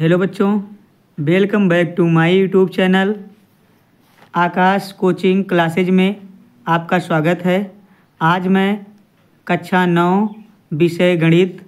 Hello बच्चों, welcome back to my YouTube channel Aakash coaching classes में आपका स्वागत है। आज मैं कक्षा 9 विषय गणित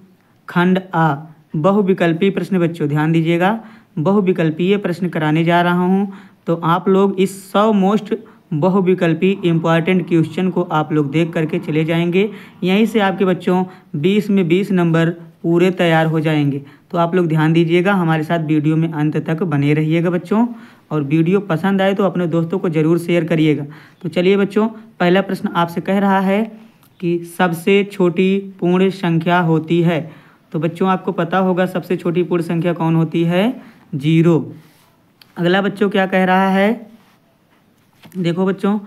खंड आ बहुविकल्पीय प्रश्न, बच्चों ध्यान दीजिएगा, बहुविकल्पीय प्रश्न कराने जा रहा हूं। तो आप लोग इस 100 मोस्ट बहुविकल्पीय इम्पॉर्टेंट क्वेश्चन को आप लोग देख करके चले जाएंगे। यहीं से आपके बच्चों 20 में 20 नंबर पूरे तैयार हो जाएंगे। तो आप लोग ध्यान दीजिएगा, हमारे साथ वीडियो में अंत तक बने रहिएगा बच्चों। और वीडियो पसंद आए तो अपने दोस्तों को ज़रूर शेयर करिएगा। तो चलिए बच्चों, पहला प्रश्न आपसे कह रहा है कि सबसे छोटी पूर्ण संख्या होती है। तो बच्चों आपको पता होगा सबसे छोटी पूर्ण संख्या कौन होती है? 0। अगला बच्चों क्या कह रहा है? देखो बच्चों,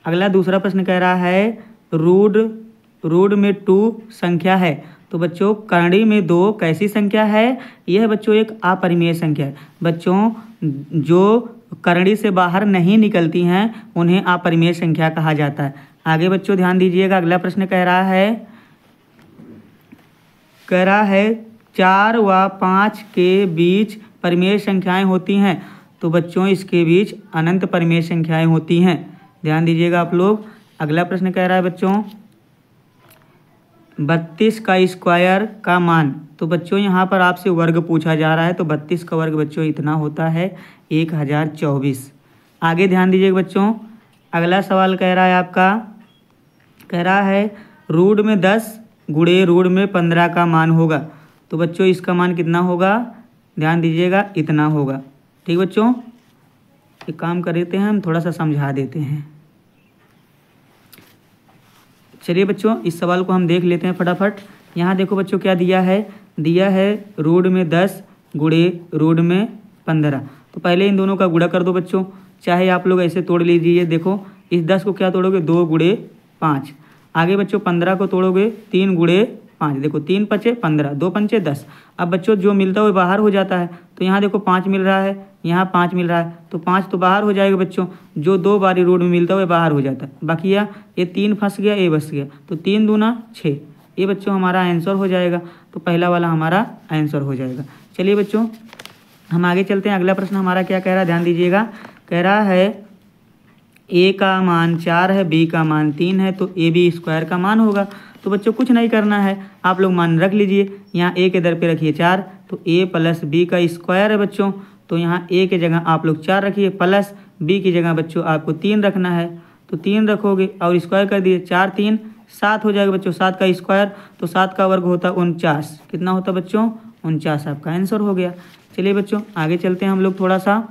अगला दूसरा प्रश्न कह रहा है रूट में 2 संख्या है। तो बच्चों करणी में 2 कैसी संख्या है? यह बच्चों एक अपरिमेय संख्या है। बच्चों जो करणी से बाहर नहीं निकलती हैं उन्हें अपरिमेय संख्या कहा जाता है। आगे बच्चों ध्यान दीजिएगा, अगला प्रश्न कह रहा है 4 व 5 के बीच परिमेय संख्याएं होती हैं। तो बच्चों इसके बीच अनंत परिमेय संख्याएं होती हैं। ध्यान दीजिएगा आप लोग। अगला प्रश्न कह रहा है बच्चों 32 का स्क्वायर का मान। तो बच्चों यहाँ पर आपसे वर्ग पूछा जा रहा है। तो 32 का वर्ग बच्चों इतना होता है 1024। आगे ध्यान दीजिएगा बच्चों, अगला सवाल कह रहा है आपका, कह रहा है रूट में 10 गुणे रूट में 15 का मान होगा। तो बच्चों इसका मान कितना होगा? ध्यान दीजिएगा, इतना होगा। ठीक बच्चों, एक काम कर देते हैं, हम थोड़ा सा समझा देते हैं। चलिए बच्चों इस सवाल को हम देख लेते हैं फटाफट। यहाँ देखो बच्चों क्या दिया है रूट में 10 गुणे रूट में 15। तो पहले इन दोनों का गुणा कर दो बच्चों, चाहे आप लोग ऐसे तोड़ लीजिए। देखो इस 10 को क्या तोड़ोगे? 2 गुणे 5। आगे बच्चों 15 को तोड़ोगे 3 गुणे 5। देखो 3 पचे 15, 2 पंचे 10। अब बच्चों जो मिलता है वो बाहर हो जाता है। तो यहाँ देखो 5 मिल रहा है, यहाँ 5 मिल रहा है, तो 5 तो बाहर हो जाएगा बच्चों। जो 2 बारी रूट में मिलता है वो बाहर हो जाता है। बाकी ये 3 फंस गया, ये बस गया। तो 3 दूना 6, ये बच्चों हमारा आंसर हो जाएगा। तो पहला वाला हमारा आंसर हो जाएगा। चलिए बच्चों हम आगे चलते हैं। अगला प्रश्न हमारा क्या कह रहा है? ध्यान दीजिएगा, कह रहा है ए का मान 4 है, बी का मान 3 है, तो ए बी स्क्वायर का मान होगा। तो बच्चों कुछ नहीं करना है, आप लोग मान रख लीजिए। यहाँ ए के दर पे रखिए 4, तो ए प्लस बी का स्क्वायर है बच्चों। तो यहाँ ए के जगह आप लोग 4 रखिए, प्लस बी की जगह बच्चों आपको 3 रखना है। तो 3 रखोगे और स्क्वायर कर दिए, 4 3 7 हो जाएगा बच्चों। 7 का स्क्वायर तो 7 का वर्ग होता है 49। कितना होता बच्चों? 49 आपका आंसर हो गया। चलिए बच्चों आगे चलते हैं हम लोग थोड़ा सा।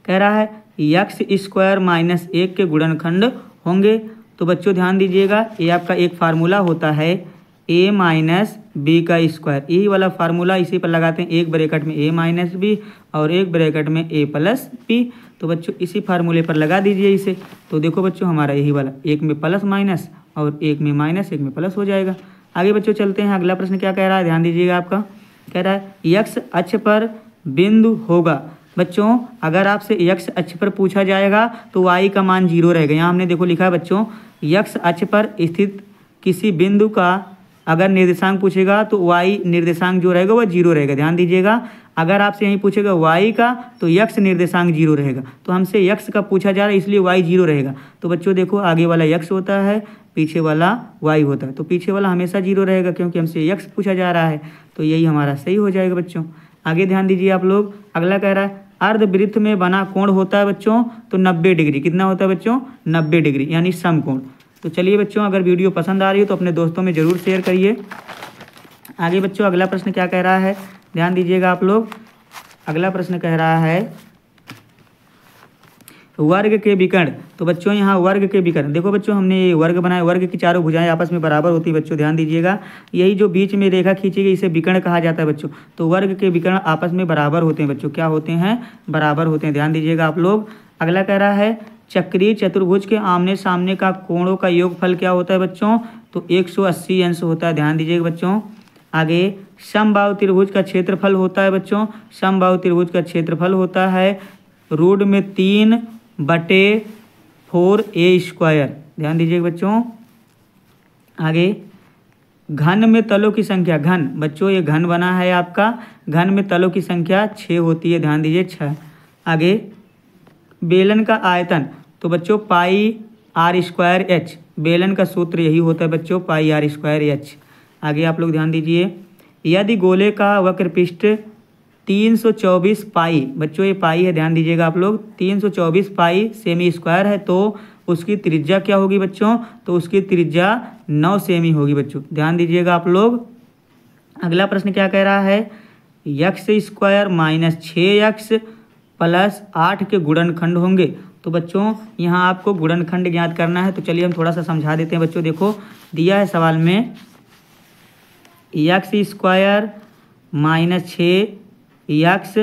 कह रहा है x स्क्वायर माइनस 1 के गुणनखंड होंगे। तो बच्चों ध्यान दीजिएगा, ये आपका एक फार्मूला होता है a माइनस बी का स्क्वायर। यही वाला फार्मूला इसी पर लगाते हैं, एक ब्रैकेट में a माइनस बी और एक ब्रैकेट में a प्लस बी। तो बच्चों इसी फार्मूले पर लगा दीजिए इसे। तो देखो बच्चों हमारा यही वाला, एक में प्लस माइनस और एक में माइनस, एक में प्लस हो जाएगा। आगे बच्चों चलते हैं। अगला प्रश्न क्या कह रहा है? ध्यान दीजिएगा, आपका कह रहा है x अक्ष पर बिंदु होगा। बच्चों अगर आपसे x अक्ष पर पूछा जाएगा तो y का मान 0 रहेगा। यहाँ हमने देखो लिखा है बच्चों, x अक्ष पर स्थित किसी बिंदु का अगर निर्देशांक पूछेगा तो y निर्देशांक जो रहेगा वह 0 रहेगा। ध्यान दीजिएगा, अगर आपसे यहीं पूछेगा y का तो x निर्देशांक 0 रहेगा। तो हमसे x का पूछा जा रहा है इसलिए y 0 रहेगा। तो बच्चों देखो आगे वाला x होता है, पीछे वाला y होता है। तो पीछे वाला हमेशा 0 रहेगा क्योंकि हमसे x पूछा जा रहा है। तो यही हमारा सही हो जाएगा बच्चों। आगे ध्यान दीजिए आप लोग, अगला कह रहा है अर्धवृत्त में बना कोण होता है बच्चों तो 90 डिग्री। कितना होता है बच्चों? 90 डिग्री, यानी समकोण। तो चलिए बच्चों अगर वीडियो पसंद आ रही हो तो अपने दोस्तों में ज़रूर शेयर करिए। आगे बच्चों अगला प्रश्न क्या कह रहा है? ध्यान दीजिएगा आप लोग। अगला प्रश्न कह रहा है वर्ग के विकर्ण। तो बच्चों यहाँ वर्ग के विकर्ण, देखो बच्चों हमने ये वर्ग बनाया, वर्ग की चारों भुजाएं आपस में बराबर होती है बच्चों। ध्यान दीजिएगा, यही जो बीच में रेखा खींची गई इसे विकर्ण कहा जाता है बच्चों। तो वर्ग के विकर्ण आपस में बराबर होते हैं बच्चों। क्या होते हैं? बराबर होते हैं। ध्यान दीजिएगा आप लोग। अगला कह रहा है चक्रीय चतुर्भुज के आमने सामने का कोणों का योगफल क्या होता है बच्चों? तो 180 अंश होता है। ध्यान दीजिएगा बच्चों। आगे समबाहु त्रिभुज का क्षेत्रफल होता है बच्चों, समबाहु त्रिभुज का क्षेत्रफल होता है रूट में 3/4 a स्क्वायर। ध्यान दीजिएगा बच्चों। आगे घन में तलों की संख्या, घन बच्चों ये घन बना है आपका, घन में तलों की संख्या 6 होती है, ध्यान दीजिए 6। आगे बेलन का आयतन, तो बच्चों पाई आर स्क्वायर एच, बेलन का सूत्र यही होता है बच्चों, पाई आर स्क्वायर एच। आगे आप लोग ध्यान दीजिए, यदि गोले का वक्र पृष्ठ 324 पाई, बच्चों ये पाई है, ध्यान दीजिएगा आप लोग, 324 पाई सेमी स्क्वायर है, तो उसकी त्रिज्या क्या होगी बच्चों, तो उसकी त्रिज्या 9 सेमी होगी बच्चों, ध्यान दीजिएगा आप लोग। अगला प्रश्न क्या कह रहा है, x square minus 6x plus 8 के गुणनखंड होंगे। तो बच्चों यहाँ आपको गुणनखंड ज्ञात करना है, तो चलिए हम थोड़ा सा समझा देते हैं बच्चों। देखो दिया है सवाल में x square minus 6x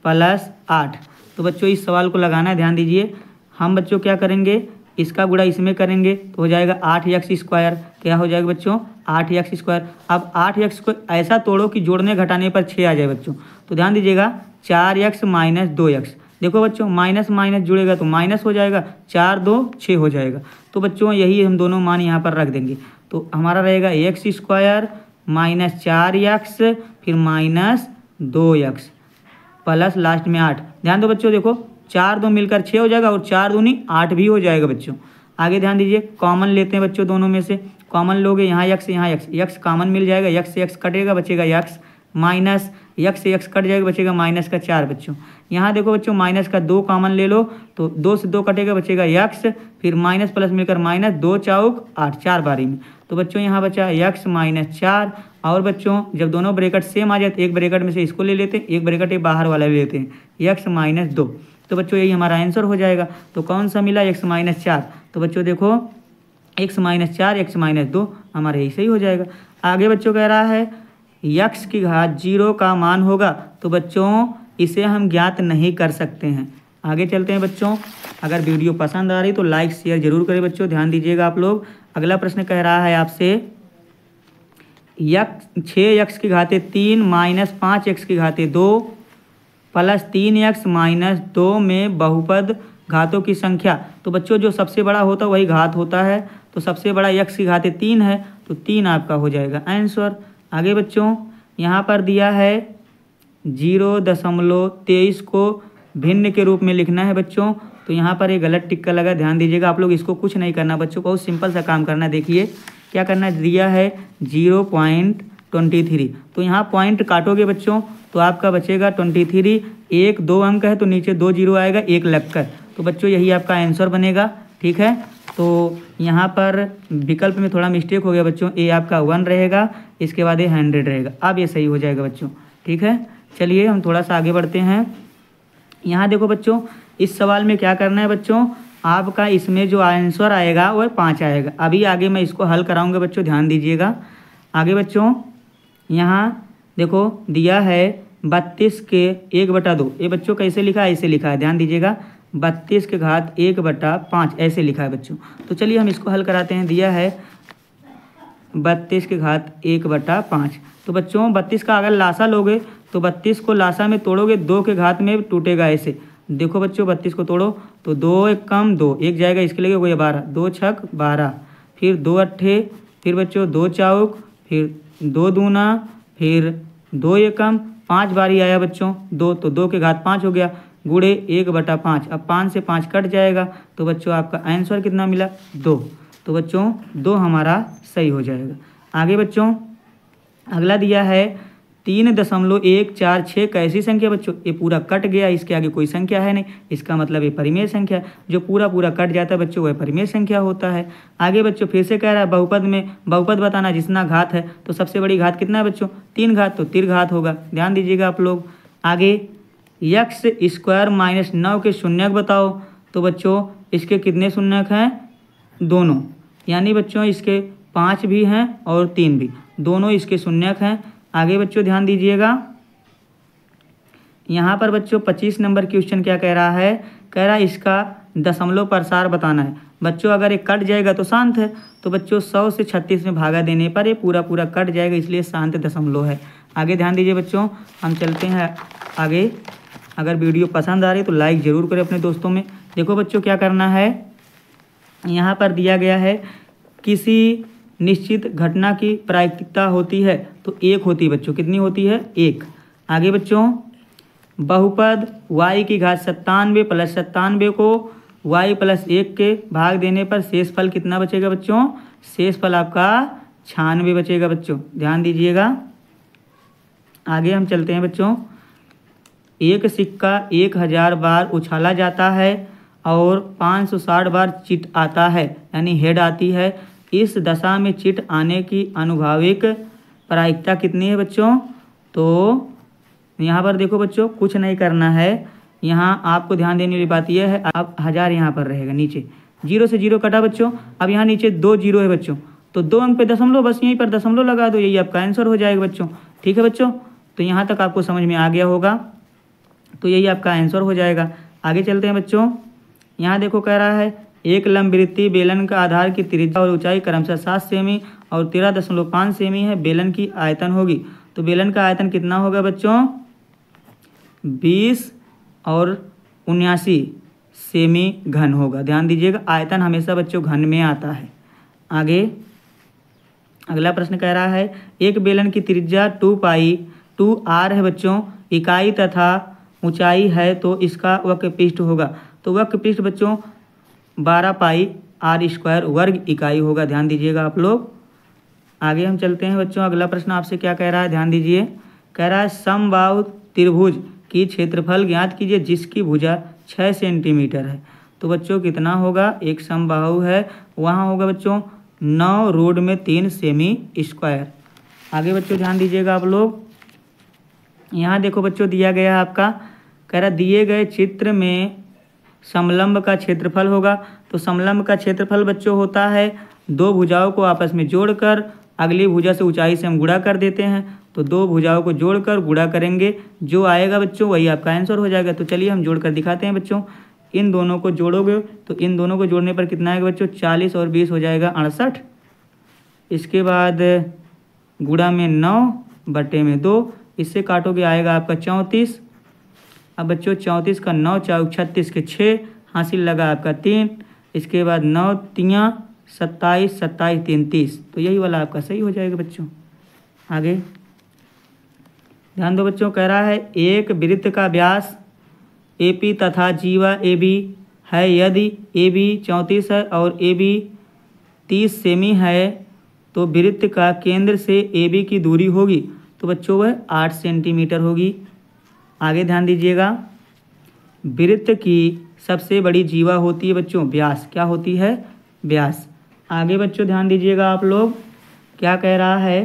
plus 8, तो बच्चों इस सवाल को लगाना है, ध्यान दीजिए। हम बच्चों क्या करेंगे, इसका गुणा इसमें करेंगे तो हो जाएगा 8x स्क्वायर, क्या हो जाएगा बच्चों 8x स्क्वायर। अब 8x को ऐसा तोड़ो कि जोड़ने घटाने पर 6 आ जाए बच्चों, तो ध्यान दीजिएगा 4x माइनस 2x, देखो बच्चों माइनस माइनस जुड़ेगा तो माइनस हो जाएगा, 4 2 6 हो जाएगा। तो बच्चों यही हम दोनों मान यहाँ पर रख देंगे, तो हमारा रहेगा एक्स स्क्वायर माइनस 4x फिर माइनस 2x प्लस लास्ट में 8। ध्यान दो बच्चों, देखो 4 2 मिलकर 6 हो जाएगा और 4 दूनी 8 भी हो जाएगा बच्चों। आगे ध्यान दीजिए, कॉमन लेते हैं बच्चों, दोनों में से कॉमन लोगे, यहाँ x यहाँ x कॉमन मिल जाएगा, x से x कटेगा बचेगा x, माइनस x से x कट जाएगा बचेगा माइनस का 4 बच्चों। यहाँ देखो बच्चों माइनस का 2 कॉमन ले लो तो 2 से 2 कटेगा बचेगा x, फिर माइनस प्लस मिलकर माइनस, 2 चौक 8, 4 बारी में, तो बच्चों यहाँ बचा x माइनस 4। और बच्चों जब दोनों ब्रैकेट सेम आ जाए तो एक ब्रैकेट में से इसको ले लेते हैं, एक ब्रैकेट बाहर वाला ले लेते हैं, x माइनस 2। तो बच्चों यही हमारा आंसर हो जाएगा। तो कौन सा मिला, x माइनस 4। तो बच्चों देखो x माइनस 4 x माइनस 2 हमारा यही सही हो जाएगा। आगे बच्चों कह रहा है x की घात 0 का मान होगा, तो बच्चों इसे हम ज्ञात नहीं कर सकते हैं। आगे चलते हैं बच्चों, अगर वीडियो पसंद आ रही तो लाइक शेयर जरूर करें बच्चों, ध्यान दीजिएगा आप लोग। अगला प्रश्न कह रहा है आपसे 6x की घाते 3 माइनस 5x की घाते 2 प्लस 3x माइनस 2 में बहुपद घातों की संख्या। तो बच्चों जो सबसे बड़ा होता है वही घात होता है, तो सबसे बड़ा x की घाते 3 है, तो 3 आपका हो जाएगा आंसर। आगे बच्चों यहाँ पर दिया है 0.23 को भिन्न के रूप में लिखना है बच्चों, तो यहाँ पर एक गलत टिक्का लगा, ध्यान दीजिएगा आप लोग। इसको कुछ नहीं करना बच्चों, बहुत सिंपल सा काम करना है। देखिए क्या करना है, दिया है 0.23, तो यहाँ पॉइंट काटोगे बच्चों तो आपका बचेगा 23, 1 2 अंक है तो नीचे 2 0 आएगा, 1 लगकर, तो बच्चों यही आपका आंसर बनेगा। ठीक है, तो यहाँ पर विकल्प में थोड़ा मिस्टेक हो गया बच्चों, ए आपका 1 रहेगा, इसके बाद ये 100 रहेगा, अब ये सही हो जाएगा बच्चों। ठीक है, चलिए हम थोड़ा सा आगे बढ़ते हैं। यहाँ देखो बच्चों इस सवाल में क्या करना है बच्चों, आपका इसमें जो आंसर आएगा वह 5 आएगा। अभी आगे मैं इसको हल कराऊंगा बच्चों, ध्यान दीजिएगा। आगे बच्चों यहाँ देखो दिया है 32 के 1/2, ये बच्चों कैसे लिखा है, ऐसे लिखा है, ध्यान दीजिएगा 32 के घात 1/5 ऐसे लिखा है बच्चों। तो चलिए हम इसको हल कराते हैं। दिया है 32 के घात 1/5, तो बच्चों 32 का अगर लासा लोगे तो 32 को लासा में तोड़ोगे 2 के घात में टूटेगा ऐसे। देखो बच्चों 32 को तोड़ो तो 2 1 कम 2, एक जाएगा इसके लिए वही 12, 2 6 12, फिर 2 अट्ठे, फिर बच्चों 2 चौक, फिर 2 दूना, फिर 2 एकम, 5 बारी आया बच्चों 2, तो 2 के घात 5 हो गया, गुड़े 1/5। अब 5 से 5 कट जाएगा, तो बच्चों आपका आंसर कितना मिला 2, तो बच्चों 2 हमारा सही हो जाएगा। आगे बच्चों अगला दिया है 3.146 कैसी संख्या बच्चों, ये पूरा कट गया, इसके आगे कोई संख्या है नहीं, इसका मतलब ये परिमेय संख्या, जो पूरा पूरा कट जाता है बच्चों वह परिमेय संख्या होता है। आगे बच्चों फिर से कह रहा है बहुपद में बहुपद बताना, जितना घात है तो सबसे बड़ी घात कितना है बच्चों 3 घात, तो 3 घात होगा, ध्यान दीजिएगा आप लोग। आगे x स्क्वायर माइनस 9 के शून्यक बताओ, तो बच्चों इसके कितने शून्यक हैं, दोनों, यानी बच्चों इसके 5 भी हैं और 3 भी, दोनों इसके शून्यक हैं। आगे बच्चों ध्यान दीजिएगा, यहाँ पर बच्चों 25 नंबर क्वेश्चन क्या कह रहा है, कह रहा है इसका दशमलव प्रसार बताना है। बच्चों अगर ये कट जाएगा तो शांत है, तो बच्चों 100 से 36 में भागा देने पर ये पूरा पूरा कट जाएगा, इसलिए शांत दशमलव है। आगे ध्यान दीजिए बच्चों, हम चलते हैं आगे। अगर वीडियो पसंद आ रही तो लाइक ज़रूर करें अपने दोस्तों में। देखो बच्चों क्या करना है, यहाँ पर दिया गया है किसी निश्चित घटना की प्रायिकता होती है तो 1 होती है बच्चों। कितनी होती है? 1। आगे बच्चों, बहुपद y की घात 97 प्लस 97 को y प्लस 1 के भाग देने पर शेष फल कितना बचेगा बच्चों? शेष फल आपका 96 बचेगा बच्चों, ध्यान दीजिएगा। आगे हम चलते हैं बच्चों। एक सिक्का 1000 बार उछाला जाता है और 560 बार चिट आता है, यानी हेड आती है। इस दशा में चिट आने की अनुभाविक प्रायिकता कितनी है बच्चों? तो यहाँ पर देखो बच्चों, कुछ नहीं करना है। यहाँ आपको ध्यान देने वाली बात यह है, अब 1000 यहाँ पर रहेगा, नीचे 0 से 0 कटा बच्चों। अब यहाँ नीचे 2 0 है बच्चों, तो 2 अंक पे दशमलव, बस यहीं पर दशमलव लगा दो, यही आपका आंसर हो जाएगा बच्चों। ठीक है बच्चों, तो यहाँ तक आपको समझ में आ गया होगा, तो यही आपका आंसर हो जाएगा। आगे चलते हैं बच्चों। यहाँ देखो कह रहा है एक लंबवृत्तीय बेलन का आधार की त्रिज्या और ऊंचाई क्रमशः 7 सेमी और 13.5 सेमी है। बेलन की आयतन होगी, तो बेलन का आयतन कितना होगा बच्चों? 20 और 79 सेमी घन होगा। ध्यान दीजिएगा, आयतन हमेशा बच्चों घन में आता है। आगे अगला प्रश्न कह रहा है एक बेलन की त्रिज्या 2r है बच्चों, इकाई तथा ऊंचाई है, तो इसका वक्र पृष्ठ होगा। तो वक्र पृष्ठ बच्चों 12 पाई r² वर्ग इकाई होगा। ध्यान दीजिएगा आप लोग। आगे हम चलते हैं बच्चों। अगला प्रश्न आपसे क्या कह रहा है, ध्यान दीजिए। कह रहा है समबाहु त्रिभुज की क्षेत्रफल ज्ञात कीजिए जिसकी भुजा 6 सेंटीमीटर है। तो बच्चों कितना होगा? एक समबाहु है, वहाँ होगा बच्चों 9 रोड में 3 सेमी स्क्वायर। आगे बच्चों ध्यान दीजिएगा आप लोग। यहाँ देखो बच्चों दिया गया है आपका, कह रहा दिए गए चित्र में समलंब का क्षेत्रफल होगा। तो समलंब का क्षेत्रफल बच्चों होता है 2 भुजाओं को आपस में जोड़कर अगली भुजा से ऊंचाई से हम गुणा कर देते हैं। तो 2 भुजाओं को जोड़कर गुणा करेंगे, जो आएगा बच्चों वही आपका आंसर हो जाएगा। तो चलिए हम जोड़कर दिखाते हैं बच्चों। इन दोनों को जोड़ोगे तो इन दोनों को जोड़ने पर कितना आएगा बच्चों? 40 और 20 हो जाएगा 68। इसके बाद गुणा में 9 बटे में 2, इससे काटोगे आएगा आपका 34। अब बच्चों 34 का 9 4 36 के 6 हासिल लगा आपका 3। इसके बाद 9 3 27 27 3 30, तो यही वाला आपका सही हो जाएगा बच्चों। आगे ध्यान दो बच्चों, कह रहा है एक वृत्त का व्यास AP तथा जीवा AB है। यदि AB 34 है और AB 30 सेमी है तो वृत्त का केंद्र से AB की दूरी होगी, तो बच्चों वह 8 सेंटीमीटर होगी। आगे ध्यान दीजिएगा, वृत्त की सबसे बड़ी जीवा होती है बच्चों व्यास। क्या होती है? व्यास। आगे बच्चों ध्यान दीजिएगा आप लोग, क्या कह रहा है?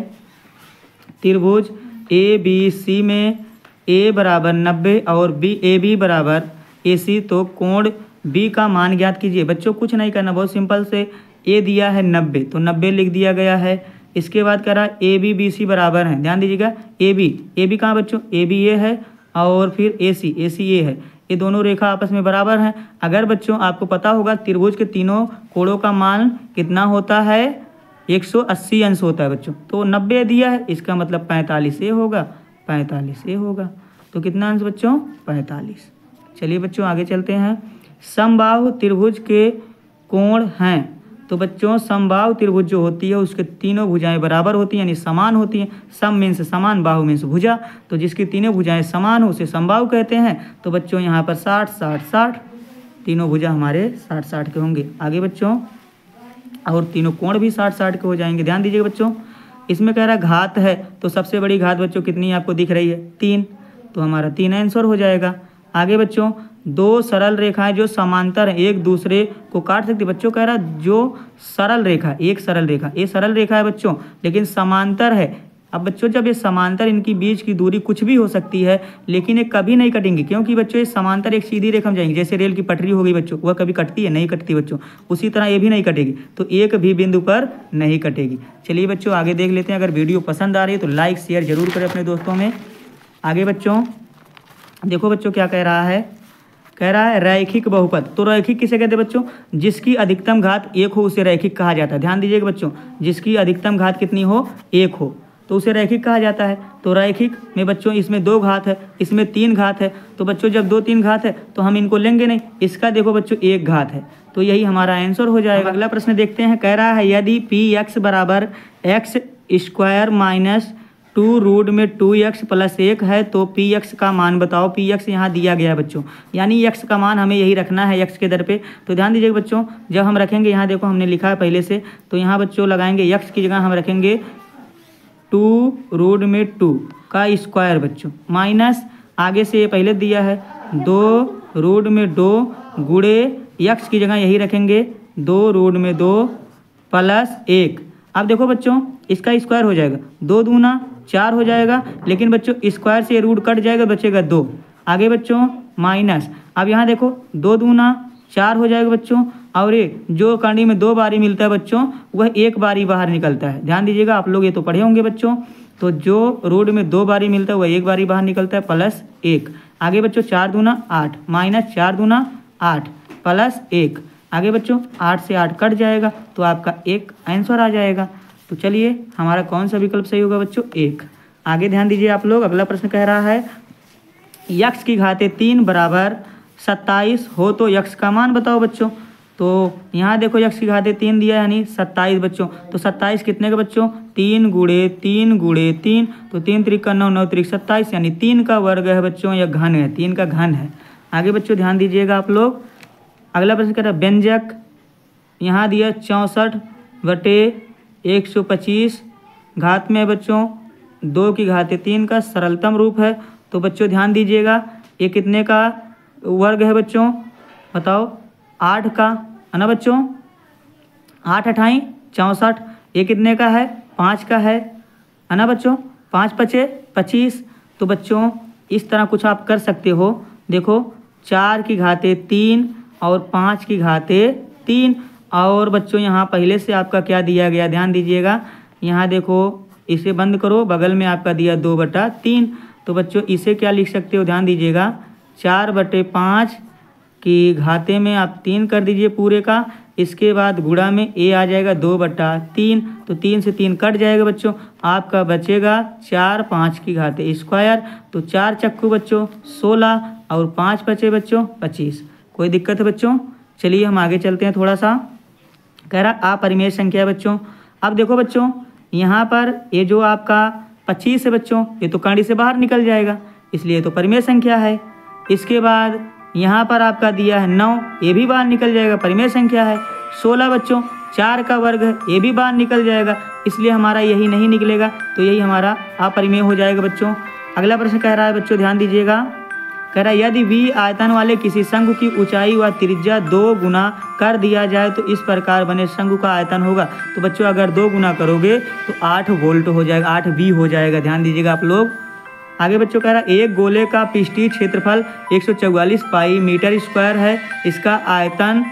त्रिभुज ABC में A बराबर 90 और AB बराबर AC, तो कोण B का मान ज्ञात कीजिए। बच्चों कुछ नहीं करना, बहुत सिंपल से A दिया है 90, तो 90 लिख दिया गया है। इसके बाद कह रहा है AB BC बराबर है। ध्यान दीजिएगा, AB कहाँ बच्चों? AB ये है और फिर AC ये है, ये दोनों रेखा आपस में बराबर हैं। अगर बच्चों आपको पता होगा त्रिभुज के तीनों कोणों का मान कितना होता है? 180 अंश होता है बच्चों। तो 90 दिया है, इसका मतलब 45 ये होगा, 45 ये होगा। तो कितना अंश बच्चों? 45। चलिए बच्चों आगे चलते हैं। समबाहु त्रिभुज के कोण हैं, तो बच्चों समबाहु त्रिभुज जो होती है उसके तीनों भुजाएं बराबर होती हैं, यानी समान होती हैं। सम मीन्स समान, बाहु मीन्स भुजा, तो जिसकी तीनों भुजाएं समान हो उसे समबाहु कहते हैं। तो बच्चों यहाँ पर 60 60 60, तीनों भुजा हमारे 60 60 के होंगे। आगे बच्चों, और तीनों कोण भी 60 60 के हो जाएंगे। ध्यान दीजिएगा बच्चों, इसमें कह रहा है घात है, तो सबसे बड़ी घात बच्चों कितनी आपको दिख रही है? 3, तो हमारा 3 आंसर हो जाएगा। आगे बच्चों, 2 सरल रेखाएं जो समांतर हैं एक दूसरे को काट सकती। बच्चों कह रहा है जो सरल रेखा, एक सरल रेखा, ये सरल रेखा है बच्चों लेकिन समांतर है। अब बच्चों जब ये समांतर, इनकी बीच की दूरी कुछ भी हो सकती है लेकिन ये कभी नहीं कटेंगी, क्योंकि बच्चों ये समांतर एक सीधी रेखा में जाएंगे। जैसे रेल की पटरी हो गई बच्चों, वह कभी कटती है? नहीं कटती बच्चों। उसी तरह ये भी नहीं कटेगी, तो एक भी बिंदु पर नहीं कटेगी। चलिए बच्चों आगे देख लेते हैं। अगर वीडियो पसंद आ रही है तो लाइक शेयर जरूर करें अपने दोस्तों में। आगे बच्चों देखो बच्चों क्या कह रहा है, कह रहा है रैखिक बहुपद। तो रैखिक किसे कहते हैं बच्चों? जिसकी अधिकतम घात 1 हो उसे रैखिक कहा जाता है। ध्यान दीजिएगा बच्चों, जिसकी अधिकतम घात कितनी हो? 1 हो। तो उसे रैखिक कहा जाता है। तो रैखिक में बच्चों इसमें 2 घात है, इसमें 3 घात है। तो बच्चों जब 2-3 घात है तो हम इनको लेंगे नहीं, इसका देखो बच्चों 1 घात है, तो यही हमारा आंसर हो जाएगा। अगला प्रश्न देखते हैं, कह रहा है यदि पी एक्स बराबर एक्स स्क्वायर माइनस 2 रूट में 2x प्लस 1 है तो पी एक्स का मान बताओ। पी एक्स यहाँ दिया गया है बच्चों, यानी एक्स का मान हमें यही रखना है एक्स के दर पे। तो ध्यान दीजिएगा बच्चों, जब हम रखेंगे यहाँ देखो हमने लिखा है पहले से, तो यहाँ बच्चों लगाएंगे एक्स की जगह हम रखेंगे 2 रूट में 2 का स्क्वायर बच्चों, माइनस आगे से ये पहले दिया है 2 रूट में 2 गुणे एक्स की जगह यही रखेंगे 2 रूट में 2 प्लस 1। अब देखो बच्चों इसका स्क्वायर हो जाएगा, 2 दूना 4 हो जाएगा, लेकिन बच्चों स्क्वायर से रूट कट जाएगा, बचेगा 2। आगे बच्चों माइनस, अब यहाँ देखो 2 दूना 4 हो जाएगा बच्चों, और ये जो कंडी में 2 बारी मिलता है बच्चों वह 1 बारी बाहर निकलता है। ध्यान दीजिएगा, आप लोग ये तो पढ़े होंगे बच्चों। तो जो रूट में 2 बारी मिलता है वह 1 बारी बाहर निकलता है, प्लस 1। आगे बच्चों 4 दूना 8 माइनस 4 दूना 8 प्लस 1। आगे बच्चों 8 से 8 कट जाएगा, तो आपका 1 आंसर आ जाएगा। तो चलिए हमारा कौन सा विकल्प सही होगा बच्चों, 1। आगे ध्यान दीजिए आप लोग, अगला प्रश्न कह रहा है यक्स की घाते 3 बराबर 27 हो तो यक्स का मान बताओ बच्चों। तो यहाँ देखो यक्स की घाते 3 दिया यानी 27 बच्चों। तो 27 कितने का बच्चों, 3 गुणे 3 गुणे 3, तो 3 त्रिक 9 9 त्रिक 27, यानी 3 का वर्ग है बच्चों, या घन है, 3 का घन है। आगे बच्चों ध्यान दीजिएगा आप लोग, अगला प्रश्न कह रहा है व्यंजक यहाँ दिया 64/125 घात में बच्चों 2 की घाते 3 का सरलतम रूप है। तो बच्चों ध्यान दीजिएगा ये कितने का वर्ग है बच्चों, बताओ, 8 का है ना बच्चों, 8 अठाई 64, ये कितने का है, 5 का है ना बच्चों, 5 पचे 25। तो बच्चों इस तरह कुछ आप कर सकते हो, देखो 4 की घाते 3 और 5 की घाते 3, और बच्चों यहाँ पहले से आपका क्या दिया गया, ध्यान दीजिएगा, यहाँ देखो इसे बंद करो, बगल में आपका दिया 2/3। तो बच्चों इसे क्या लिख सकते हो, ध्यान दीजिएगा, 4/5 की घाते में आप 3 कर दीजिए पूरे का, इसके बाद गुणा में ए आ जाएगा 2/3, तो 3 से 3 कट जाएगा बच्चों, आपका बचेगा 4 5 की घाते स्क्वायर। तो 4 चक्कू बच्चों 16 और 5 बचे बच्चों 25। कोई दिक्कत है बच्चों, चलिए हम आगे चलते हैं थोड़ा सा। कह रहा अपरिमेय संख्या है बच्चों। अब देखो बच्चों यहाँ पर ये जो आपका 25 है बच्चों, ये तो कांडी से बाहर निकल जाएगा, इसलिए तो परिमेय संख्या है। इसके बाद यहाँ पर आपका दिया है 9, ये भी बाहर निकल जाएगा, परिमेय संख्या है। 16 बच्चों 4 का वर्ग है, ये भी बाहर निकल जाएगा, इसलिए हमारा यही नहीं निकलेगा, तो यही हमारा अपरिमेय हो जाएगा बच्चों। अगला प्रश्न कह रहा है बच्चों, ध्यान दीजिएगा, कह रहा है यदि v आयतन वाले किसी शंकु की ऊंचाई व त्रिज्या 2 गुना कर दिया जाए तो इस प्रकार बने शंकु का आयतन होगा। तो बच्चों अगर 2 गुना करोगे तो 8 वोल्ट हो जाएगा, 8 v हो जाएगा, ध्यान दीजिएगा आप लोग। आगे बच्चों कह रहा है एक गोले का पृष्ठीय क्षेत्रफल 144 पाई मीटर स्क्वायर है, इसका आयतन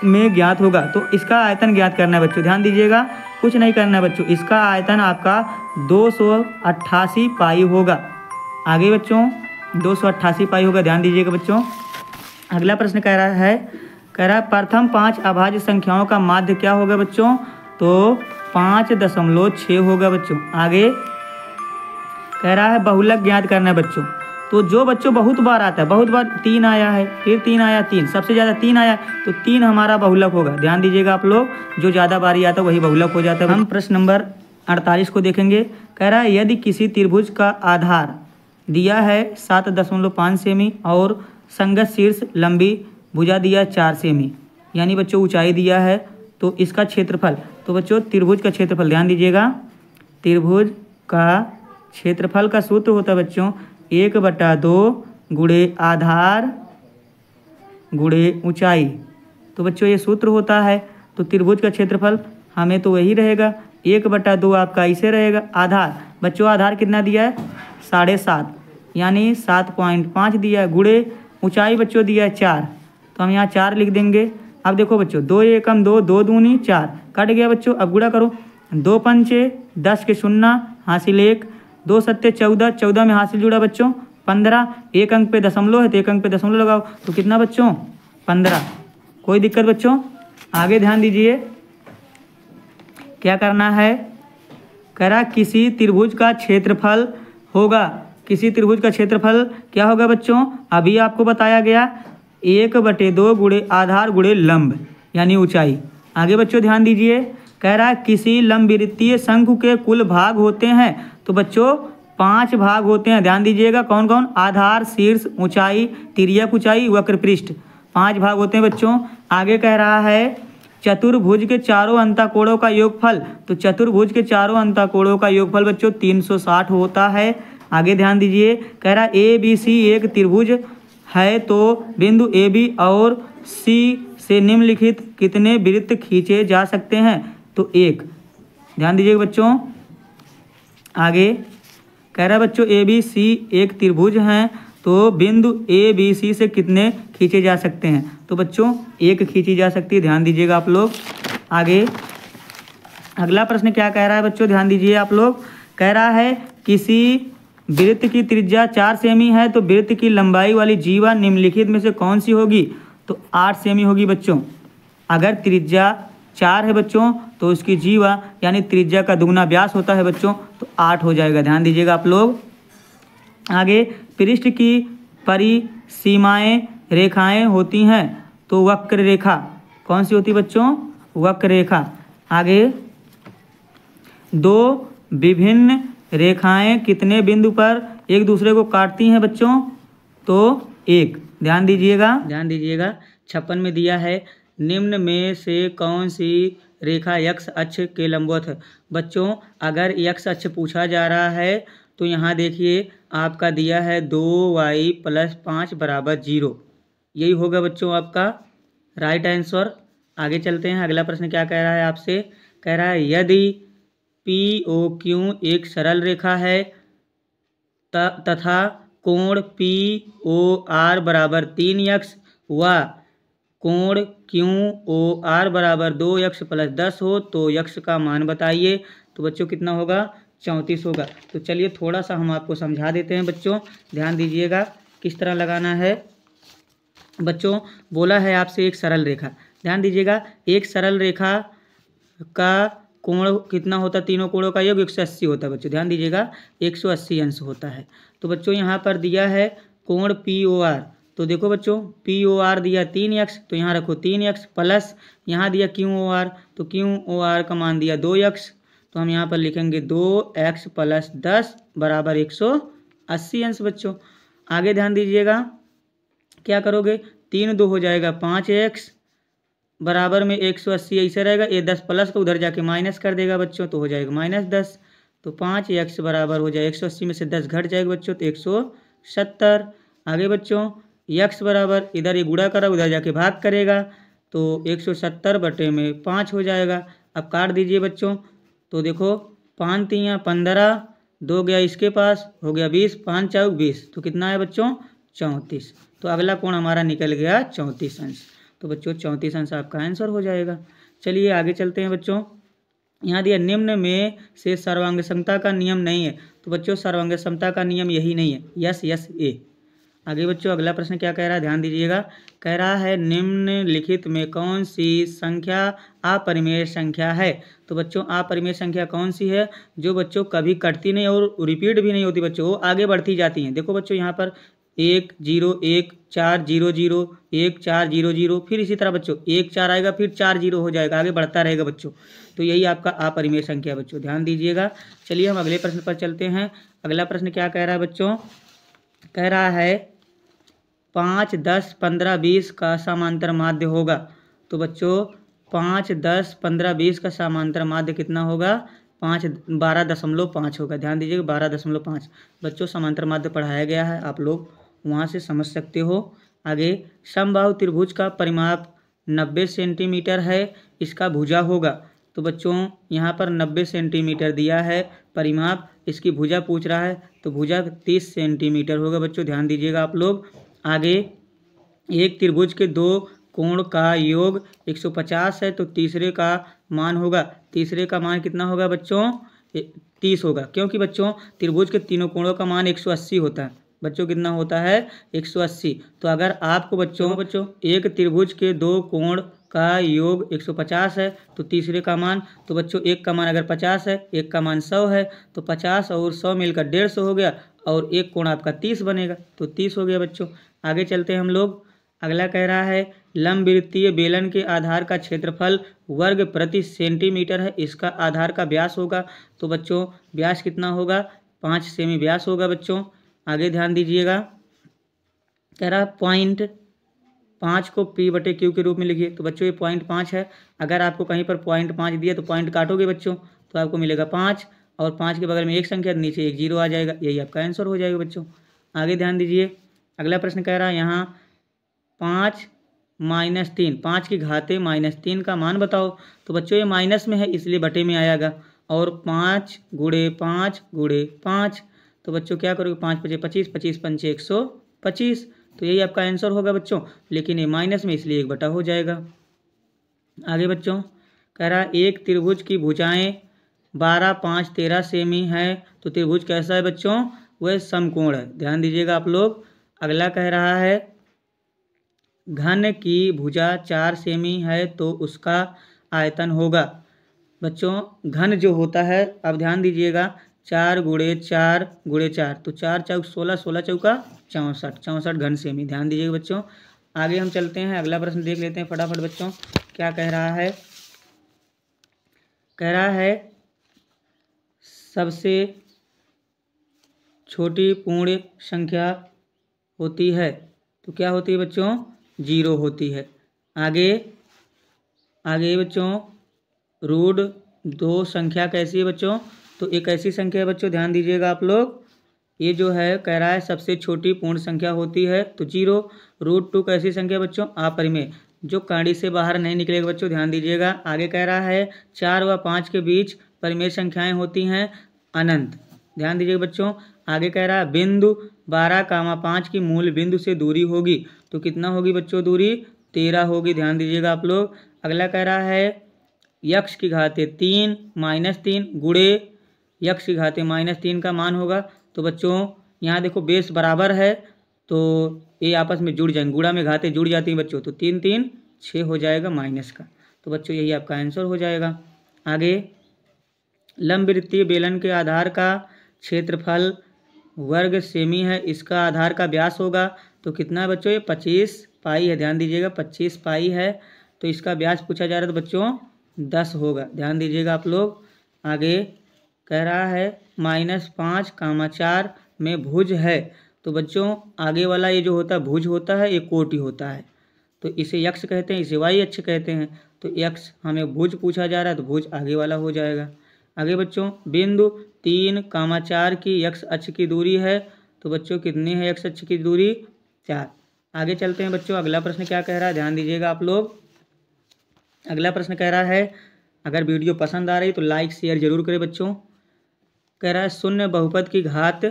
में ज्ञात होगा। तो इसका आयतन ज्ञात करना है बच्चों, ध्यान दीजिएगा, कुछ नहीं करना है बच्चों, इसका आयतन आपका 288 पाई होगा। आगे बच्चों 288 पाई होगा, ध्यान दीजिएगा बच्चों। अगला प्रश्न कह रहा है प्रथम 5 अभाज्य संख्याओं का माध्य क्या होगा बच्चों। तो 5.6 होगा बच्चों। आगे कह रहा है बहुलक ज्ञात करना है बच्चों। तो जो बच्चों बहुत बार आता है, बहुत बार 3 आया है, फिर 3 आया, 3 सबसे ज़्यादा 3 आया, तो 3 हमारा बहुलक होगा। ध्यान दीजिएगा आप लोग, जो ज़्यादा बारी आता है वही बहुलक हो जाता है। हम प्रश्न नंबर 48 को देखेंगे। कह रहा है यदि किसी त्रिभुज का आधार दिया है 7.5 सेमी और संगत शीर्ष लंबी भुजा दिया 4 सेमी, यानी बच्चों ऊंचाई दिया है, तो इसका क्षेत्रफल, तो बच्चों त्रिभुज का क्षेत्रफल, ध्यान दीजिएगा, त्रिभुज का क्षेत्रफल का सूत्र होता है बच्चों 1/2 गुणे आधार गुणे ऊंचाई। तो बच्चों ये सूत्र होता है, तो त्रिभुज का क्षेत्रफल हमें तो वही रहेगा, 1/2 आपका ऐसे रहेगा। आधार बच्चों आधार कितना दिया है 7.5, यानी 7.5 दिया है, गुणे ऊंचाई बच्चों दिया है 4, तो हम यहाँ 4 लिख देंगे। अब देखो बच्चों 2 एकम 2, 2 दूनी 4, कट गया बच्चों। अब गुणा करो, 2 पंचे 10 के 0 हासिल 1, 2 सत्ते 14, 14 में हासिल जुड़ा बच्चों 15, एक अंक पे दशमलव है तो एक अंक पे दशमलव लगाओ, तो कितना बच्चों 15। कोई दिक्कत बच्चों। आगे ध्यान दीजिए क्या करना है, कह रहा किसी त्रिभुज का क्षेत्रफल होगा, किसी त्रिभुज का क्षेत्रफल क्या होगा बच्चों, अभी आपको बताया गया 1/2 गुणे आधार गुणे लंब यानी ऊंचाई। आगे बच्चों ध्यान दीजिए, कह रहा है किसी लंबवृत्तीय शंकु के कुल भाग होते हैं, तो बच्चों 5 भाग होते हैं। ध्यान दीजिएगा कौन कौन, आधार, शीर्ष, ऊंचाई, तिर्यक ऊंचाई, वक्र पृष्ठ, 5 भाग होते हैं बच्चों। आगे कह रहा है चतुर्भुज के चारों अंतःकोणों का योगफल, तो चतुर्भुज के चारों अंतःकोणों का योगफल बच्चों 360 होता है। आगे ध्यान दीजिए, कह रहा ABC एक त्रिभुज है, तो बिंदु AB और C से निम्नलिखित कितने वृत्त खींचे जा सकते हैं, तो 1। ध्यान दीजिएगा बच्चों। आगे कह रहा है बच्चों ABC एक त्रिभुज हैं, तो बिंदु ABC से कितने खींचे जा सकते हैं, तो बच्चों 1 खींची जा सकती है। ध्यान दीजिएगा आप लोग। आगे अगला प्रश्न क्या कह रहा है बच्चों, ध्यान दीजिए आप लोग। कह रहा है किसी वृत्त की त्रिज्या 4 सेमी है, तो वृत्त की लंबाई वाली जीवा निम्नलिखित में से कौन सी होगी, तो 8 सेमी होगी बच्चों। अगर त्रिज्या 4 है बच्चों, तो उसकी जीवा यानी त्रिज्या का दुगना व्यास होता है बच्चों, तो 8 हो जाएगा। ध्यान दीजिएगा आप लोग। आगे पृष्ठ की परिसीमाएं रेखाएं होती हैं, तो वक्र रेखा कौन सी होती है बच्चों, वक्र रेखा। आगे 2 विभिन्न रेखाएं कितने बिंदु पर एक दूसरे को काटती हैं बच्चों, तो 1। ध्यान दीजिएगा, ध्यान दीजिएगा। 56 में दिया है निम्न में से कौन सी रेखा x अक्ष के लंबवत है। बच्चों अगर x अक्ष पूछा जा रहा है, तो यहाँ देखिए आपका दिया है 2y + 5 = 0, यही होगा बच्चों आपका राइट आंसर। आगे चलते हैं, अगला प्रश्न क्या कह रहा है आपसे। कह रहा है यदि POQ एक सरल रेखा है तथा कोण POR = 3x व कोण QOR = 2x + 10 हो, तो x का मान बताइए। तो बच्चों कितना होगा, 34 होगा। तो चलिए थोड़ा सा हम आपको समझा देते हैं बच्चों। ध्यान दीजिएगा किस तरह लगाना है। बच्चों बोला है आपसे एक सरल रेखा, ध्यान दीजिएगा एक सरल रेखा का कोण कितना होता है, तीनों कोणों का योग 180 होता है बच्चों। ध्यान दीजिएगा 180 अंश होता है। तो बच्चों यहाँ पर दिया है कोण POR, तो देखो बच्चों POR दिया 3x, तो यहाँ रखो 3x प्लस यहाँ दिया QOR, तो QOR का मान दिया 2x, तो हम यहाँ पर लिखेंगे 2x + 10 = 180 अंश बच्चों। आगे ध्यान दीजिएगा क्या करोगे, 3 2 हो जाएगा 5x बराबर में 180 ऐसे रहेगा, ये 10 प्लस को उधर जाके माइनस कर देगा बच्चों, तो हो जाएगा -10। तो 5x बराबर हो जाए 180 में से 10 घट जाएगा बच्चों, तो 170। आगे बच्चों x बराबर इधर ये गुणा करा उधर जाके भाग करेगा, तो 170/5 हो जाएगा। अब काट दीजिए बच्चों, तो देखो 5 3 15, 2 गया इसके पास, हो गया 20, 5 4 20, तो कितना है बच्चों 34। तो अगला कोण हमारा निकल गया 34 अंश। तो बच्चों 34 अंश आपका आंसर हो जाएगा। चलिए आगे चलते हैं बच्चों। यहाँ दिया निम्न में से सर्वांग समता का नियम नहीं है, तो बच्चों सर्वांग समता का नियम यही नहीं है, यस यस ए। आगे बच्चों अगला प्रश्न क्या कह रहा है, ध्यान दीजिएगा। कह रहा है निम्नलिखित में कौन सी संख्या अपरिमेय संख्या है। तो बच्चों अपरिमेय संख्या कौन सी है, जो बच्चों कभी कटती नहीं और रिपीट भी नहीं होती बच्चों, वो आगे बढ़ती जाती हैं। देखो बच्चों यहाँ पर 1 0 1 4 0 0 1 4 0 0, फिर इसी तरह बच्चों 1 4 आएगा, फिर 4 0 हो जाएगा, आगे बढ़ता रहेगा बच्चों। तो यही आपका अपरिमेय संख्या है बच्चों, ध्यान दीजिएगा। चलिए हम अगले प्रश्न पर चलते हैं। अगला प्रश्न क्या कह रहा है बच्चों, कह रहा है 5 10 15 20 का समांतर माध्य होगा। तो बच्चों 5 10 15 20 का समांतर माध्य कितना होगा, 12.5 होगा। ध्यान दीजिएगा 12.5 बच्चों समांतर माध्य पढ़ाया गया है, आप लोग वहाँ से समझ सकते हो। आगे समबाहु त्रिभुज का परिमाप 90 सेंटीमीटर है, इसका भुजा होगा। तो बच्चों यहाँ पर 90 सेंटीमीटर दिया है परिमाप, इसकी भुजा पूछ रहा है, तो भुजा 30 सेंटीमीटर होगा बच्चों, ध्यान दीजिएगा आप लोग। आगे एक त्रिभुज के 2 कोण का योग 150 है, तो तीसरे का मान होगा, तीसरे का मान कितना होगा बच्चों 30 होगा, क्योंकि बच्चों त्रिभुज के तीनों कोणों का मान 180 होता है बच्चों, कितना होता है 180। तो अगर आपको बच्चों एक त्रिभुज के 2 कोण का योग 150 है, तो तीसरे का मान, तो बच्चों एक का मान अगर 50 है, एक का मान 100 है, तो 50 और 100 मिलकर 150 हो गया, और एक कोण आपका 30 बनेगा, तो 30 हो गया बच्चों। आगे चलते हैं हम लोग। अगला कह रहा है लंबवृत्तीय बेलन के आधार का क्षेत्रफल वर्ग प्रति सेंटीमीटर है, इसका आधार का व्यास होगा, तो बच्चों व्यास कितना होगा, 5 सेमी व्यास होगा बच्चों। आगे ध्यान दीजिएगा, कह रहा है 0.5 को P/Q के रूप में लिखिए, तो बच्चों ये 0.5 है। अगर आपको कहीं पर 0.5 दिया तो पॉइंट काटोगे बच्चों, तो आपको मिलेगा 5, और 5 के बगल में एक संख्या, नीचे एक 0 आ जाएगा, यही आपका आंसर हो जाएगा बच्चों। आगे ध्यान दीजिए, अगला प्रश्न कह रहा है यहाँ 5 - 3, 5 की घाते -3 का मान बताओ, तो बच्चों ये माइनस में है इसलिए बटे में आएगा, और 5 × 5 × 5, तो बच्चों क्या करोगे, 5 × 5 = 25, 25 × 5 = 125, तो यही आपका आंसर होगा बच्चों, लेकिन ये माइनस में इसलिए 1 बटा हो जाएगा। आगे बच्चों कह रहा है एक त्रिभुज की भुजाएं 12, 5, 13 सेमी है, तो त्रिभुज कैसा है बच्चों, वह समकोण है। ध्यान दीजिएगा आप लोग। अगला कह रहा है घन की भुजा 4 सेमी है, तो उसका आयतन होगा। बच्चों घन जो होता है, अब ध्यान दीजिएगा, 4 × 4 × 4, तो 4 × 4 = 16, 16 × 4 = 64, 64 घन सेमी। ध्यान दीजिएगा बच्चों। आगे हम चलते हैं, अगला प्रश्न देख लेते हैं फटाफट बच्चों, क्या कह रहा है। कह रहा है सबसे छोटी पूर्ण संख्या होती है, तो क्या होती है बच्चों, 0 होती है। आगे बच्चों √2 संख्या कैसी है बच्चों, तो एक ऐसी संख्या है बच्चों, ध्यान दीजिएगा आप लोग, ये जो है कह रहा है सबसे छोटी पूर्ण संख्या होती है, तो 0। √2 कैसी संख्या बच्चों, अपरिमेय, जो कड़ी से बाहर नहीं निकलेगा बच्चों, ध्यान दीजिएगा। आगे कह रहा है 4 व 5 के बीच परिमेय संख्याएं होती हैं अनंत। ध्यान दीजिएगा बच्चों। आगे कह रहा है बिंदु 12, 5 की मूल बिंदु से दूरी होगी, तो कितना होगी बच्चों दूरी, 13 होगी। ध्यान दीजिएगा आप लोग। अगला कह रहा है यक्ष की घाते 3 - 3 गुणे यक्ष की घाते -3 का मान होगा, तो बच्चों यहाँ देखो बेस बराबर है, तो ये आपस में जुड़ जाएंगे, गुणा में घाते जुड़ जाती हैं बच्चों, तो 3 3 6 हो जाएगा माइनस का, तो बच्चों यही आपका आंसर हो जाएगा। आगे लंबवृत्तीय बेलन के आधार का क्षेत्रफल वर्ग सेमी है, इसका आधार का व्यास होगा, तो कितना है बच्चों, ये 25 पाई है। ध्यान दीजिएगा 25 पाई है, तो इसका व्यास पूछा जा रहा है तो बच्चों 10 होगा। ध्यान दीजिएगा आप लोग। आगे कह रहा है -5, 4 में भुज है, तो बच्चों आगे वाला ये जो होता है भुज होता है, ये कोटि होता है, तो इसे यक्ष कहते हैं, इसे वाई अक्ष कहते हैं, तो यक्ष हमें भुज पूछा जा रहा है, तो भुज आगे वाला हो जाएगा। आगे बच्चों बिंदु 3, 4 की यक्ष अक्ष की दूरी है, तो बच्चों कितनी है यक्ष अक्ष की दूरी, 4। आगे चलते हैं बच्चों, अगला प्रश्न क्या कह रहा है, ध्यान दीजिएगा आप लोग। अगला प्रश्न कह रहा है अगर वीडियो पसंद आ रही तो लाइक शेयर जरूर करें बच्चों। कह रहा है शून्य बहुपद की घात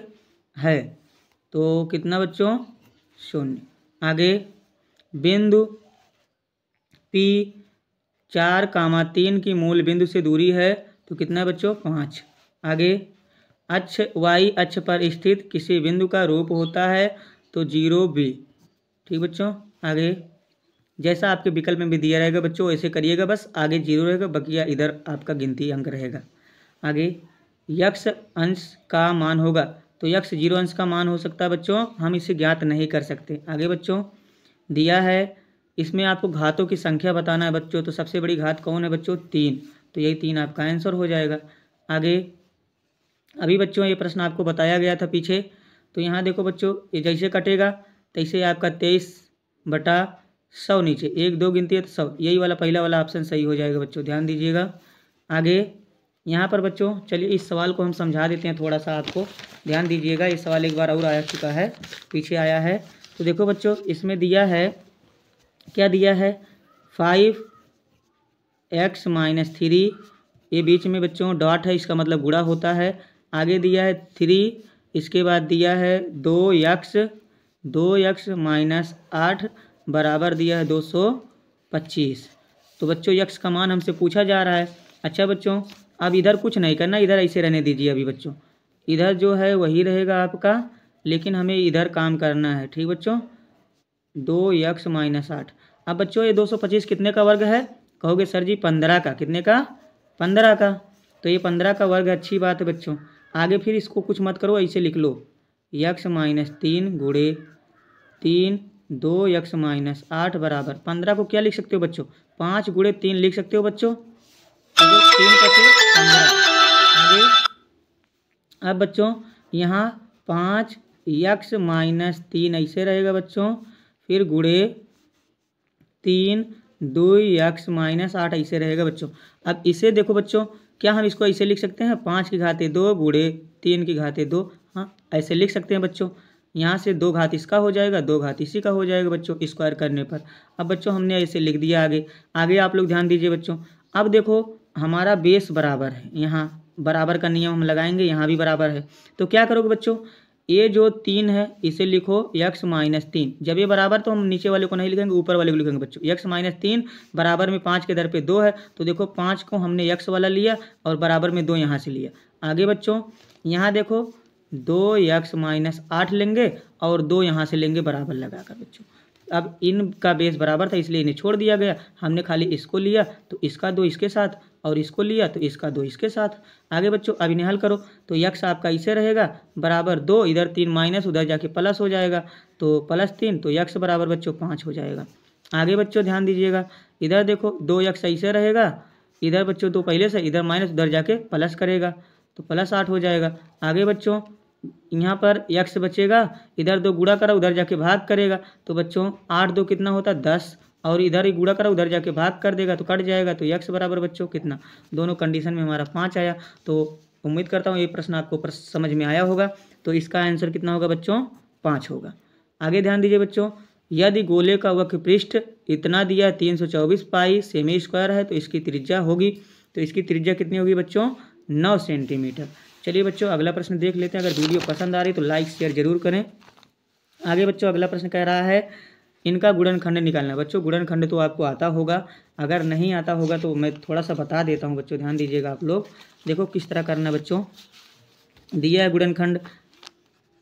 है, तो कितना बच्चों, 0। आगे बिंदु P 4, 3 की मूल बिंदु से दूरी है, तो कितना बच्चों, 5। आगे अक्ष y अक्ष पर स्थित किसी बिंदु का रूप होता है, तो 0b। ठीक बच्चों। आगे जैसा आपके विकल्प में भी दिया रहेगा बच्चों वैसे करिएगा, बस आगे 0 रहेगा, बकिया इधर आपका गिनती अंक रहेगा। आगे यक्ष अंश का मान होगा, तो यक्ष 0 अंश का मान हो सकता है बच्चों, हम इसे ज्ञात नहीं कर सकते। आगे बच्चों दिया है इसमें आपको घातों की संख्या बताना है बच्चों, तो सबसे बड़ी घात कौन है बच्चों, 3, तो यही 3 आपका आंसर हो जाएगा। आगे अभी बच्चों ये प्रश्न आपको बताया गया था पीछे, तो यहाँ देखो बच्चों ये जैसे कटेगा तैसे आपका 23/100 नीचे 1 2 गिनती है तो 100, यही वाला पहला वाला ऑप्शन सही हो जाएगा बच्चों। ध्यान दीजिएगा। आगे यहाँ पर बच्चों चलिए इस सवाल को हम समझा देते हैं थोड़ा सा आपको, ध्यान दीजिएगा। इस सवाल एक बार और आ चुका है, पीछे आया है, तो देखो बच्चों इसमें दिया है, क्या दिया है, 5x - 3, ये बीच में बच्चों डॉट है, इसका मतलब गुणा होता है। आगे दिया है 3, इसके बाद दिया है 2x - 8 बराबर दिया है 225। तो बच्चों यक्ष का मान हमसे पूछा जा रहा है। अच्छा बच्चों अब इधर कुछ नहीं करना, इधर ऐसे रहने दीजिए। अभी बच्चों इधर जो है वही रहेगा आपका, लेकिन हमें इधर काम करना है। ठीक बच्चों, 2x - 8, अब बच्चों ये 225 कितने का वर्ग है? कहोगे सर जी 15 का। कितने का? 15 का। तो ये 15 का वर्ग है, अच्छी बात है बच्चों। आगे फिर इसको कुछ मत करो, ऐसे लिख लो यक्स माइनस 3 गुणे 3 2 यक्स माइनस 8 बराबर 15 को क्या लिख सकते हो बच्चों? 5 गुणे 3 लिख सकते हो बच्चों। तो 3 बचे 15। आगे अब बच्चों यहाँ 5 यक्स माइनस 3 ऐसे रहेगा बच्चों, फिर गुणे 3 2 यक्स माइनस 8 ऐसे रहेगा बच्चों। अब इसे देखो बच्चों, क्या हम इसको ऐसे लिख सकते हैं? 5 की घाते 2 गुणे 3 की घाते 2। हाँ ऐसे लिख सकते हैं बच्चों। यहाँ से 2 घात इसका हो जाएगा, 2 घात इसी का हो जाएगा बच्चों स्क्वायर करने पर। अब बच्चों हमने ऐसे लिख दिया। आगे आगे आप लोग ध्यान दीजिए बच्चों। अब देखो हमारा बेस बराबर है, यहाँ बराबर का नियम हम लगाएंगे, यहाँ भी बराबर है। तो क्या करोगे बच्चों, ये जो 3 है इसे लिखो यक्स माइनस 3। जब ये बराबर तो हम नीचे वाले को नहीं लिखेंगे, ऊपर वाले को लिखेंगे बच्चों। यक्स माइनस 3 बराबर में 5 के दर पे 2 है, तो देखो 5 को हमने यक्स वाला लिया और बराबर में 2 यहाँ से लिया। आगे बच्चों यहाँ देखो 2 यक्स माइनस 8 लेंगे और 2 यहाँ से लेंगे बराबर लगाकर बच्चों। अब इनका बेस बराबर था इसलिए इन्हें छोड़ दिया गया, हमने खाली इसको लिया तो इसका 2 इसके साथ और इसको लिया तो इसका 2 इसके साथ। आगे बच्चों अब इन्हें हल करो तो यक्स आपका इसे रहेगा बराबर 2, इधर 3 माइनस उधर जाके प्लस हो जाएगा, तो प्लस 3, तो यक्स बराबर बच्चों 5 हो जाएगा। आगे बच्चों ध्यान दीजिएगा, इधर देखो 2 यक्स ऐसे रहेगा, इधर बच्चों 2 पहले से, इधर माइनस उधर जाके प्लस करेगा तो प्लस 8 हो जाएगा। आगे बच्चों यहाँ पर यक्स बचेगा, इधर 2 गुणा करा उधर जाके भाग करेगा, तो बच्चों 8 2 कितना होता है 10, और इधर ही गुणा करा उधर जाके भाग कर देगा तो कट जाएगा, तो यक्स बराबर बच्चों कितना, दोनों कंडीशन में हमारा 5 आया। तो उम्मीद करता हूँ ये प्रश्न आपको समझ में आया होगा। तो इसका आंसर कितना होगा बच्चों? 5 होगा। आगे ध्यान दीजिए बच्चों, यदि गोले का वक्र पृष्ठ इतना दिया 324 पाई सेमी स्क्वायर है तो इसकी त्रिज्या होगी, तो इसकी त्रिज्या कितनी होगी बच्चों? 9 सेंटीमीटर। चलिए बच्चों अगला प्रश्न देख लेते हैं। अगर वीडियो पसंद आ रही तो लाइक शेयर जरूर करें। आगे बच्चों अगला प्रश्न कह रहा है इनका गुणनखंड निकालना। बच्चों गुणनखंड तो आपको आता होगा, अगर नहीं आता होगा तो मैं थोड़ा सा बता देता हूं बच्चों, ध्यान दीजिएगा आप लोग। देखो किस तरह करना है बच्चों, दिया है गुणनखंड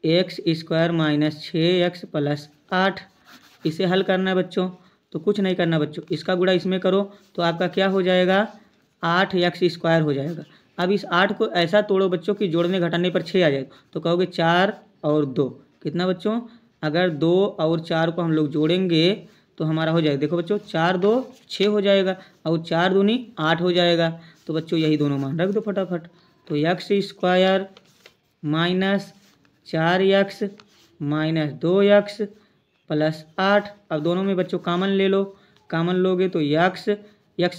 x square minus 6x plus 8, इसे हल करना है बच्चों। तो कुछ नहीं करना बच्चों, इसका गुणा इसमें करो तो आपका क्या हो जाएगा? 8x स्क्वायर हो जाएगा। अब इस 8 को ऐसा तोड़ो बच्चों कि जोड़ने घटाने पर 6 आ जाए, तो कहोगे 4 और 2 कितना बच्चों? अगर 2 और 4 को हम लोग जोड़ेंगे तो हमारा हो जाएगा, देखो बच्चों 4 2 6 हो जाएगा और 4 दूनी 8 हो जाएगा। तो बच्चों यही दोनों मान रख दो फटाफट। तो x square minus 4x minus 2x plus 8, अब दोनों में बच्चों कामन ले लो, कामन लोगे तो यक्स से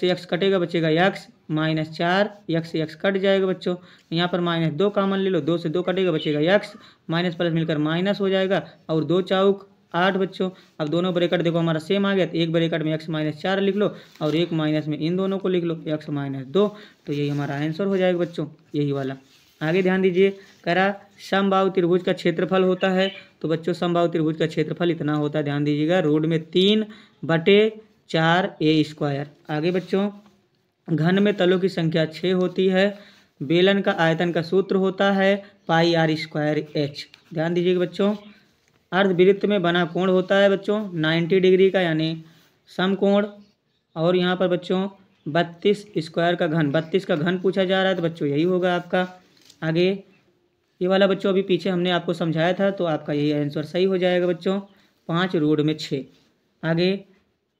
यक्स कटेगा, बचेगा यक्स माइनस 4, यक्स से यक्स कट जाएगा बच्चों। यहाँ पर माइनस 2 कामन ले लो, 2 से 2 कटेगा, बचेगा यक्स, माइनस प्लस मिलकर माइनस हो जाएगा और 2 चौक 8 बच्चों। अब दोनों ब्रैकेट देखो हमारा सेम आ गया, तो एक ब्रैकेट में एक्स माइनस 4 लिख लो और एक माइनस में इन दोनों को लिख लो एक्स माइनस 2, तो यही हमारा आंसर हो जाएगा बच्चों, यही वाला। आगे ध्यान दीजिए, करा समबाहु त्रिभुज का क्षेत्रफल होता है, तो बच्चों समबाहु त्रिभुज का क्षेत्रफल इतना होता है, ध्यान दीजिएगा, रोड में 3/4 ए स्क्वायर। आगे बच्चों घन में तलों की संख्या 6 होती है, बेलन का आयतन का सूत्र होता है पाई r स्क्वायर h। ध्यान दीजिएगा बच्चों, अर्धवृत्त में बना कोण होता है बच्चों 90 डिग्री का यानी समकोण, और यहाँ पर बच्चों 32 स्क्वायर का घन, 32 का घन पूछा जा रहा है, तो बच्चों यही होगा आपका। आगे ये वाला बच्चों अभी पीछे हमने आपको समझाया था, तो आपका यही आंसर सही हो जाएगा बच्चों, 5 रोड में 6। आगे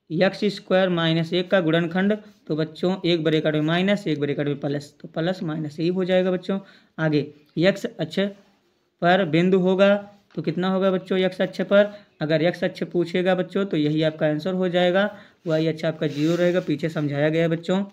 यक्स स्क्वायर माइनस 1 का गुणनखंड, तो बच्चों एक ब्रैकेट में माइनस एक ब्रैकेट में प्लस, तो प्लस माइनस यही हो जाएगा बच्चों। आगे यक्स अक्ष पर बिंदु होगा, तो कितना होगा बच्चों यक्स अक्ष पर? अगर यक्स अक्ष पूछेगा बच्चों तो यही आपका आंसर हो जाएगा, वही अच्छा आपका 0 रहेगा, पीछे समझाया गया है बच्चों।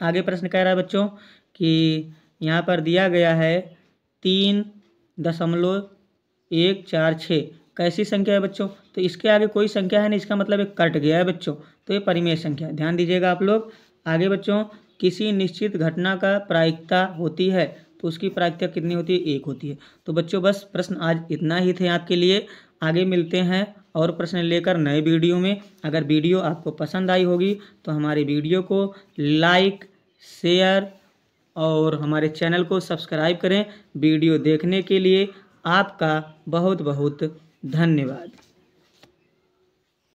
आगे प्रश्न कह रहा है बच्चों कि यहाँ पर दिया गया है 3.146 कैसी संख्या है बच्चों? तो इसके आगे कोई संख्या है नहीं, इसका मतलब एक कट गया है बच्चों, तो ये परिमेय संख्या है, ध्यान दीजिएगा आप लोग। आगे बच्चों किसी निश्चित घटना का प्रायिकता होती है, तो उसकी प्रायिकता कितनी होती है? 1 होती है। तो बच्चों बस प्रश्न आज इतना ही थे आपके लिए, आगे मिलते हैं और प्रश्न लेकर नए वीडियो में। अगर वीडियो आपको पसंद आई होगी तो हमारे वीडियो को लाइक शेयर और हमारे चैनल को सब्सक्राइब करें। वीडियो देखने के लिए आपका बहुत बहुत धन्यवाद।